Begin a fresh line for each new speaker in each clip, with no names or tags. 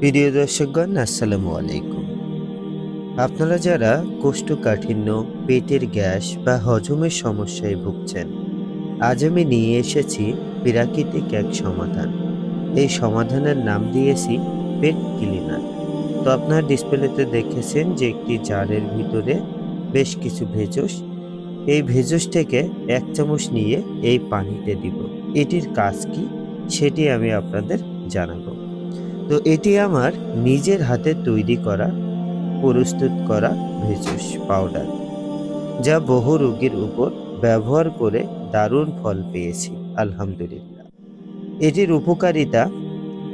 প্রিয় দর্শকগণ, আসসালামু আলাইকুম। আপনারা যারা কোষ্ঠকাঠিন্য, পেটের গ্যাস বা হজমের সমস্যায় ভুগছেন, আজ আমি নিয়ে এসেছি প্রাকৃতিক এক সমাধান। এই সমাধানের নাম দিয়েছি পেট ক্লিনার। তো আপনার ডিসপ্লেতে দেখেছেন যে একটি জারের ভিতরে বেশ কিছু ভেষজ। এই ভেষজটাকে ১ চামচ নিয়ে এই পানিতে দিব। এটির কাজ কি সেটি আমি আপনাদের জানাবো। তো এটি আমার নিজের হাতে তৈরি করা, প্রস্তুত করা ভেষজ পাউডার, যা বহু রোগীর উপর ব্যবহার করে দারুণ ফল পেয়েছি, আলহামদুলিল্লাহ। এটির উপকারিতা: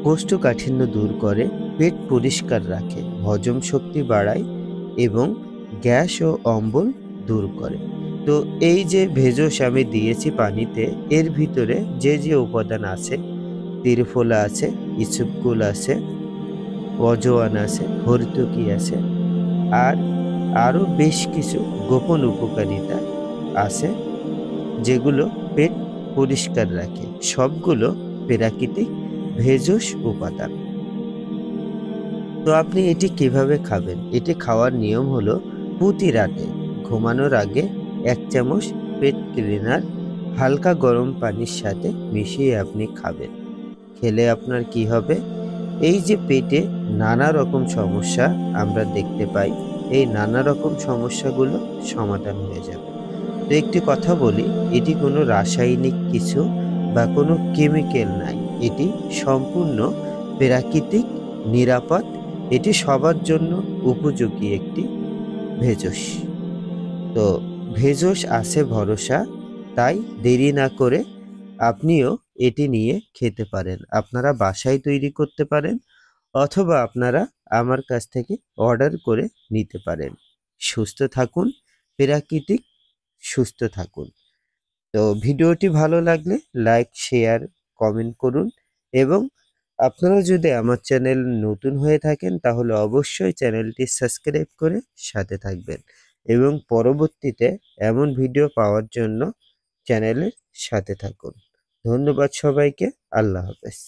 কোষ্ঠকাঠিন্য দূর করে, পেট পরিষ্কার রাখে, হজম শক্তি বাড়ায় এবং গ্যাস ও অম্বল দূর করে। তো এই যে ভেষজ আমি দিয়েছি পানিতে, এর ভিতরে যে যে উপাদান আছে: ত্রিফলা আছে, ইসবগুল আছে, অজওয়ান আছে, হরতকি আছে, আর আরও বেশ কিছু গোপন উপকারিতা আছে, যেগুলো পেট পরিষ্কার রাখে। সবগুলো প্রাকৃতিক ভেষজ উপাদান। তো আপনি এটি কিভাবে খাবেন? এটি খাওয়ার নিয়ম হলো, প্রতি রাতে ঘুমানোর আগে ১ চামচ পেট ক্লিনার হালকা গরম পানির সাথে মিশিয়ে আপনি খাবেন। খেলে আপনার কি হবে? এই যে পেটে নানা রকম সমস্যা আমরা দেখতে পাই, এই নানা রকম সমস্যাগুলো সমাধান হয়ে যাবে। তো একটি কথা বলি, এটি কোনো রাসায়নিক কিছু বা কোনো কেমিক্যাল নাই। এটি সম্পূর্ণ প্রাকৃতিক, নিরাপদ। এটি সবার জন্য উপযোগী একটি ভেষজ। তো ভেষজ আছে ভরসা, তাই দেরি না করে আপনিও এটি নিয়ে খেতে পারেন। আপনারা বাসায় তৈরি করতে পারেন, অথবা আপনারা আমার কাছ থেকে অর্ডার করে নিতে পারেন। সুস্থ থাকুন, প্রাকৃতিক সুস্থ থাকুন। তো ভিডিওটি ভালো লাগলে লাইক, শেয়ার, কমেন্ট করুন, এবং আপনারা যদি আমার চ্যানেল নতুন হয়ে থাকেন তাহলে অবশ্যই চ্যানেলটি সাবস্ক্রাইব করে সাথে থাকবেন, এবং পরবর্তীতে এমন ভিডিও পাওয়ার জন্য চ্যানেলের সাথে থাকুন। ধন্যবাদ সবাইকে। আল্লাহ হাফেজ।